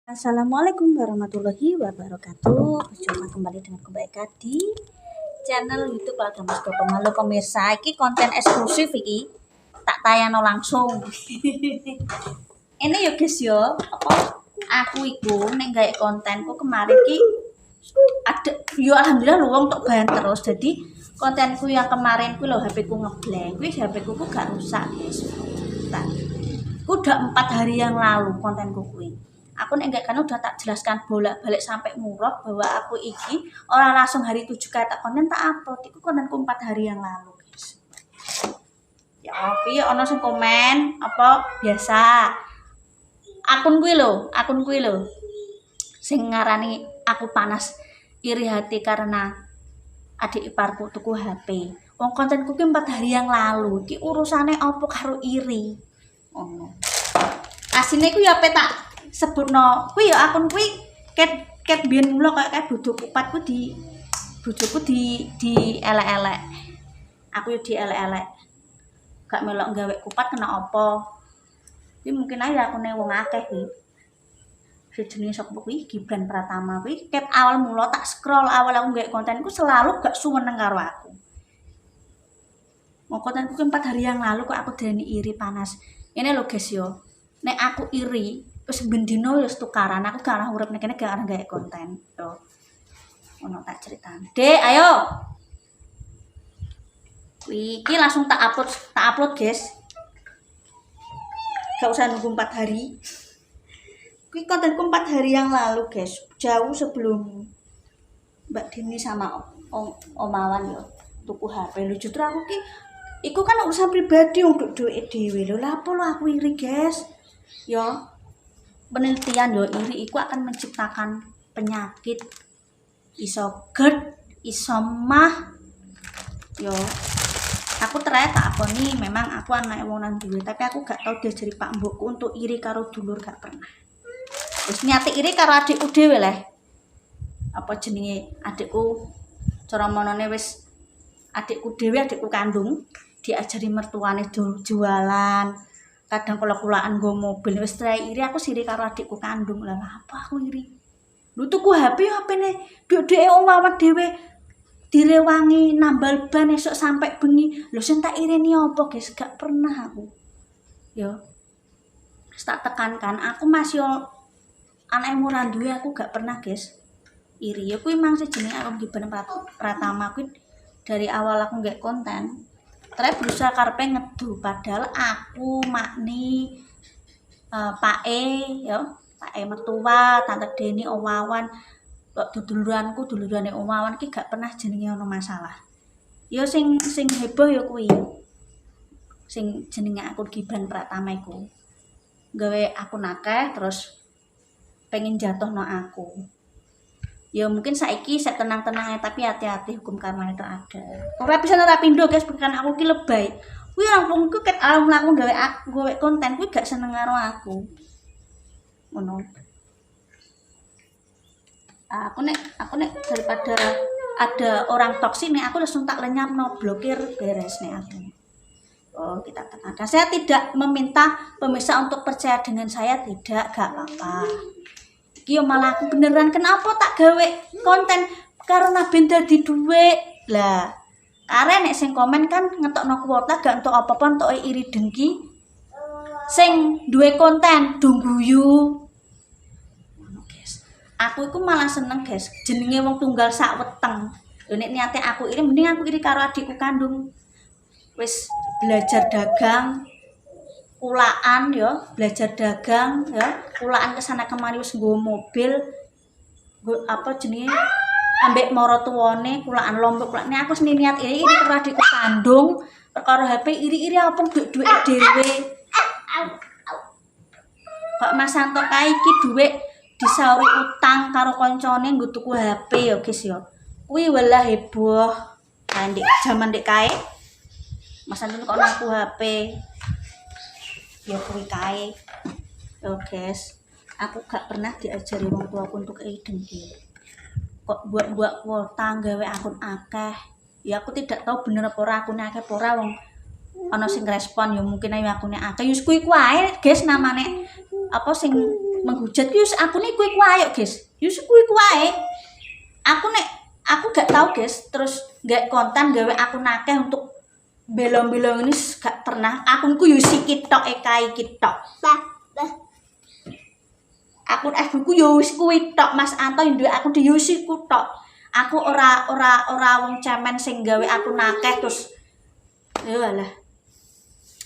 Assalamualaikum warahmatullahi wabarakatuh. Berjumpa kembali dengan Mbak Eka di channel YouTube Agama Sego Pemalu. Pemirsa, iki konten eksklusif iki tak tayangno langsung. Ini yo guys yo, aku iku nek gawe kontenku kemarin ki ada yo alhamdulillah lu wong tok bahan terus. Jadi kontenku yang kemarin ku lho HP ku ngeblank. Kuwi HP ku gak rusak, guys. Udah 4 hari yang lalu kontenku kuwi. Aku nek enggak kan udah tak jelaskan bolak-balik sampai murah bahwa aku iki orang langsung hari 7 kata konten tak upload. Iku kontenku 4 hari yang lalu, guys. Ya piye ono sing komen apa biasa. Akun kuwi lho. Sing ngarani aku panas iri hati karena adik iparku tuku HP. Wong kontenku ki 4 hari yang lalu. Iki urusane apa karo iri? Ono. Asine ku ya petak sebutno kuwi ya akun kuwi ket biyen mula kayak bojoku kupatku di bojoku di elek-elek. Aku yo di elek-elek. Gak melok gawe kupat kena apa. Kuwi mungkin ae akune wong akeh kuwi. Jenenge sapa kuwi Gibran Pratama kuwi ket awal mula tak scroll awal aku gawe kontenku selalu gak suweneng karo aku. Mau kontenku 4 hari yang lalu kok aku dene iri panas. Ini lho guys yo. Nek aku iri wis bendino wis tukaran, aku gak arah urip nek kene gak arah gawe konten. Yo. Ono tak critani. Dek, ayo. Iki langsung tak upload, guys. Gak usah nunggu 4 hari. Kuwi kontenku 4 hari yang lalu, guys. Jauh sebelum Mbak Dini sama Om Awan yo tuku HP. Lho justru aku ki iku kan urusan pribadi untuk duit dhewe. Lho lha apa aku iri, guys? Yo. Penelitian yo iri iku akan menciptakan penyakit iso GERD, iso mah. Yo. Aku terakhir tak akoni memang aku anak wong nang duwe, tapi aku gak tau diajari Pak Mbokku untuk iri karo dulur gak pernah. Wis niate iri karo adikku dhewe leh. Apa jenenge adikku cara monone wis adikku dhewe, adikku kandung diajari mertuane jualan. Kadang kula-kulaan nggo mobil wis trai iri aku siri karo adikku kandung. Lah apa aku iri? Lu tuku HP-ne dhuwit-dhuwite omah dhewe direwangi nambal ban esuk sampai bengi. Lho sing tak irini apa, guys? Gak pernah aku. Yo. Tak tekankan aku masih anake murah duwe aku gak pernah, guys. Iri. Ya kuwi mang sejenenge aku Gibran Pratama kuwi dari awal aku nggak konten. Terus berusaha karepe ngedu padahal aku makni Pak E mertua, Tante Deni, Om Wawan, duluranane Om Wawan ki gak pernah jenenge ono masalah. Yo sing heboh yo kuwi. Sing jenenge akun Gibran Pratama iku. Gawe akun akeh terus pengen jatuhno aku. Ya mungkin saiki saya tenang-tenang tapi hati-hati hukum karma itu ada. Ora bisa nerapindo guys, bukan aku ki lebay. Kuwi langsung ku ket alam laku gawe konten kuwi gak seneng karo aku. Ngono. Aku nek daripada ada orang toksik nih aku langsung tak lenyapno, blokir, beres nih aku. Oh, kita tekankan. Saya tidak meminta pemirsa untuk percaya dengan saya, tidak, gak apa-apa. Yo malah aku beneran kenapa tak gawe konten karena ben dadi dhuwit. Lah, karena nek sing komen kan ngetokno kuota gak entuk apa-apa, entuk iri dengki. Sing duwe konten dungguyu. Ngono, guys. Aku iku malah seneng, guys. Jenenge wong tunggal sak weteng. Lho nek niate aku iri, mending aku iri karo adikku kandung. Wis belajar dagang, kulaan ya, belajar dagang ya, kulaan kesana kemari wis nggo mobil, apa jenenge ambek moro tuwane kulaan lombok kulaan aku seni niat iri karo adikku kandung perkara HP iri apa duit dhewe. Kok Mas Santo kae iki dhuwit disauri utang karo koncone nggo tuku HP ya guys ya. Kuwi walah heboh. Lah ndek jaman ndek kae Mas Santo kok naku HP. Ya kuwi kae. Yo guys, aku gak pernah diajari wong tuaku untuk dengki. Kok buat kuota gawe akun akeh. Ya aku tidak tahu bener apa ora akune akeh apa ora wong ana sing respon ya mungkin ae akune akeh. Yus kuwi ae guys namane apa sing menghujat ki aku nih kuwi ayo guys. Kuwi wae. Aku gak tahu guys, terus gak konten gawe akun akeh untuk belong-belong ini gak pernah. Akunku yo sikit tok ekai kitok. Akun FB ku yo wis kuwi tok Mas Anto yo duwe akun di Yusi ku tok. Aku ora wong cemen sing gawe akun akeh terus ya lah.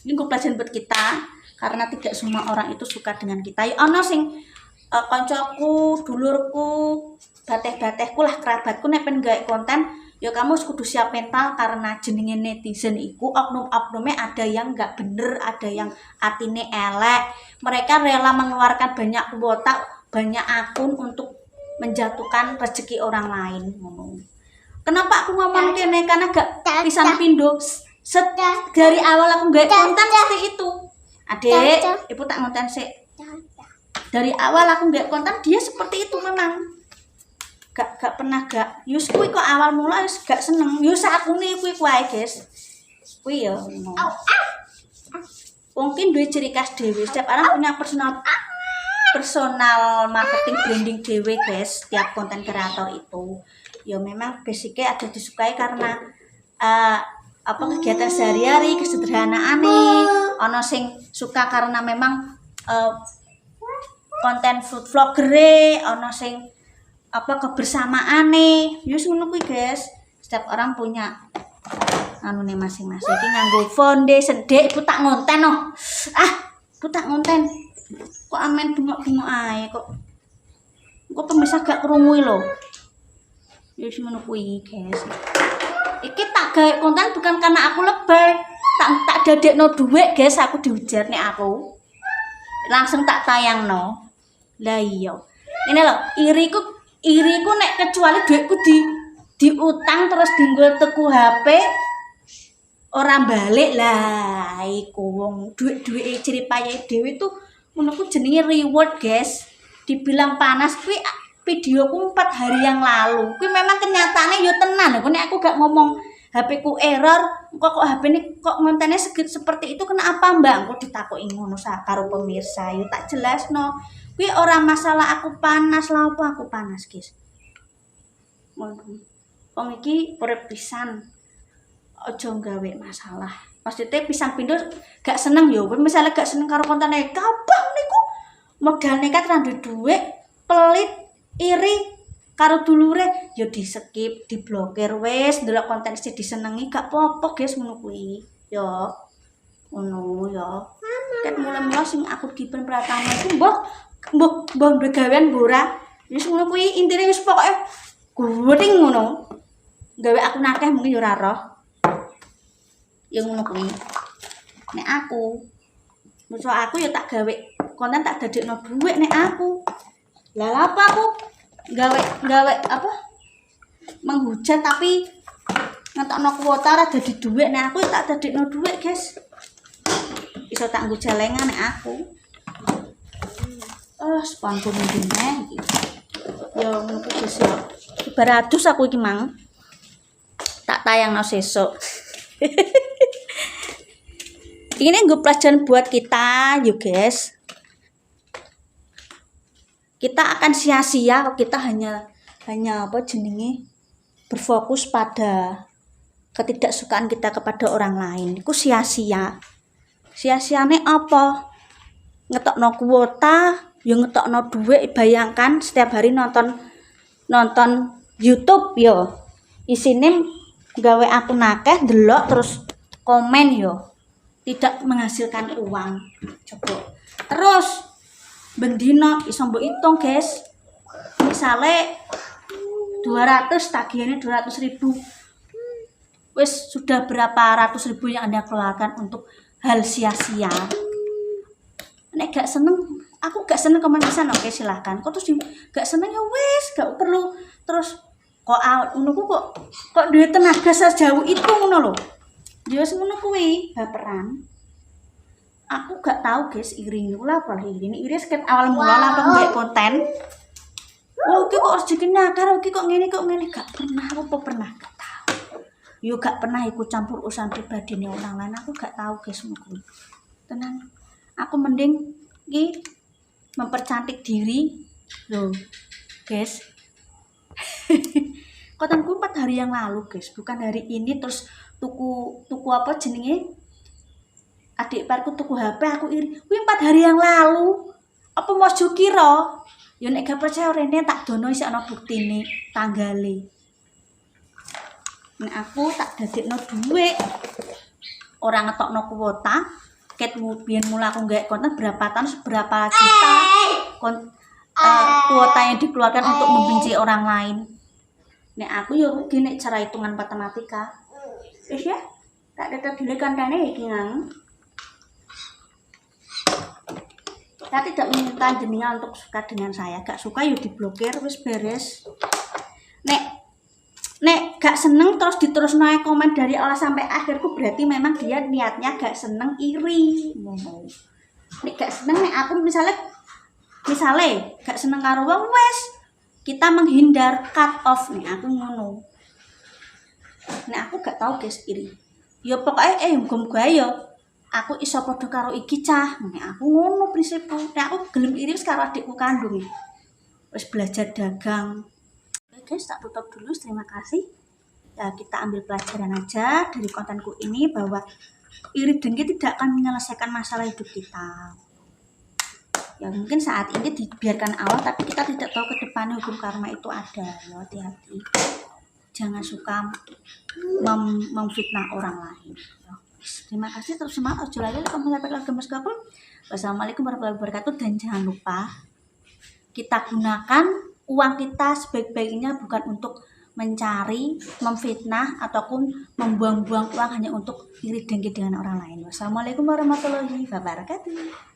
Ini gue pelajaran buat kita karena tidak semua orang itu suka dengan kita. Ya ono sing koncoku, dulurku, bateh-batehku lah kerabatku nek pengen gawe konten, ya kamu kudu siap mental karena jenenge netizen iku oknum-oknume ada yang enggak bener, ada yang atine elek. Mereka rela mengeluarkan banyak kuota, banyak akun untuk menjatuhkan rezeki orang lain. Kenapa aku ngomong kene karena gak pisan pindo. Dari awal aku gak konten seperti itu. Adek, ibu tak konten sih. Dari awal aku gak konten dia seperti itu memang. Gak pernah gak. Yus kuwi kok awal mula yus gak seneng. Yus aku nih kuwi wae, guys. Kuwi ya. Mungkin duwe ciri khas dewe. Setiap orang punya personal marketing branding dewe, guys. Setiap konten kreator itu. Ya memang basicnya ada disukai karena kegiatan sehari-hari, kesederhanaane. Ono sing suka karena memang konten food vlogger, ono sing kebersamaane. Yus ngono kuwi, guys. Setiap orang punya anune masing-masing. Iki nganggo foundation, Dek, ibu tak ngonten no. Ibu tak ngonten. Kok amen bengok-bengok ae kok. Kok pemirsa gak krungu lho. Yus ngono kuwi, guys. Iki tak gawe konten bukan karena aku lebay. Tak dadekno dhuwit, guys, aku diujar nek aku. Langsung tak tayangno. Lah iya. Ini lho, iriku nek kecuali dhuwitku diutang terus dinggol tuku HP orang balik lah iku wong duit-duit ciri payahe dhewe tuh menurutku jenenge reward, guys. Dibilang panas kuwi videoku 4 hari yang lalu. Kuwi memang kenyataannya yo tenan. Nek aku gak ngomong HP ku error, kok HP ini kok kontennya seperti itu kenapa Mbak? Aku ditakoki ngono karo pemirsa. Yo tak jelasno. Kuwi ora masalah aku panas lah apa aku panas, guys. Ngono. Wong iki urip pisan. Aja gawe masalah. Maksudnya pisang pindo gak seneng yo. Misalnya gak seneng karo kontene kabang niku modal nekat ra duwe dhuwit, pelit, iri karo dulure yo di-skip, diblokir wis, ndelok konten sing disenengi gak apa-apa, guys, ngono kuwi. Yo. Ngono yo. Ket mulai-mulai sing aku dipen pratama iku mbah gawean ora. Wis ngono kuwi intine wis pokoke guring ngono. Gawe aku nakeh mungkin yo ora roh. Yang ngono kuwi. Nek aku musuh aku ya tak gawe konten tak dadekno dhuwit nek aku. Lah apa aku gawe menghujat tapi ngetokno kuota ora dadi dhuwit nek aku tak dadekno dhuwit, guys. Iso tak nggo jalengan nek aku. Sponsor ndine iki. Ya ngono kuwi, guys. 200 aku iki mang. Tak tayangno sesuk. Ini gue pelajaran buat kita, yuk guys. Kita akan sia-sia kalau kita hanya berfokus pada ketidaksukaan kita kepada orang lain. Itu sia-sia. Sia-siane apa? Ngetokno kuota, yo ngetokno duit. Bayangkan setiap hari nonton YouTube yo. Isine gawe akun akeh, delok terus komen yo. Tidak menghasilkan uang. Coba. Terus bendino iso mbok hitung, guys. Misale 200 tagihannya 200.000. Wis sudah berapa ratus ribu yang Anda keluarkan untuk hal sia-sia. Nek gak seneng, aku gak seneng komen pisan, oke silahkan. Kok terus gak seneng ya wis, gak perlu terus kok ngono kok duwe tenaga sejauh itu ngono lho. Ya ngono kuwi baperan. Aku gak tahu, guys, iri lah apa iri seket awal mula lah mbek konten. Oke kok rezekine akeh, oke kok ngene gak pernah gak tahu. Yo gak pernah ikut campur urusan pribadine orang lain, aku gak tahu, guys, ngono. Tenan. Aku mending iki mempercantik diri. Loh, guys. Kontenku 4 hari yang lalu, guys. Bukan hari ini terus tuku apa jenenge? Adik iparku tuku HP, aku iri. Kuwi 4 hari yang lalu. Apa mau kira? Ya nek gak percaya rene tak dono isih ana buktine tanggale. Nek aku tak dadekno dhuwit. Ora ngetokno kuota. Ket biyen mula aku nggawe konten berapa tahun berapa juta kuota yang dikeluarkan untuk membenci orang lain. Nek aku ya rugi nek cara hitungan matematika. Wis ya, tak tetep dile kontene iki nang. Saya tidak meminta jenengan untuk suka dengan saya. Gak suka ya diblokir, wis beres. Nek gak seneng terus diterusno komen dari awal sampai akhirku berarti memang dia niatnya gak seneng, iri. Nek gak seneng nek aku misale gak seneng karo wong wis kita menghindar, cut off nih aku ngono. Nek aku gak tahu guys iri. Ya pokoknya muga-muga ya aku iso padha karo iki cah. Nek aku ngono prinsipku. Nek aku gelem iri wis karo adikku kandung. Wis belajar dagang. Oke guys, tak tutup dulu. Terima kasih. Ya, kita ambil pelajaran aja dari kontenku ini bahwa iri dengki tidak akan menyelesaikan masalah hidup kita. Ya mungkin saat ini dibiarkan awal, tapi kita tidak tahu ke depannya hukum karma itu ada. Ya, hati-hati. Jangan suka memfitnah orang lain. Ya. Terima kasih, terus semangat. Ojo lali komentar Gemes Couple. Wassalamualaikum warahmatullahi wabarakatuh. Dan jangan lupa kita gunakan uang kita sebaik-baiknya bukan untuk mencari, memfitnah ataupun membuang-buang uang hanya untuk iri dengki dengan orang lain. Wassalamualaikum warahmatullahi wabarakatuh.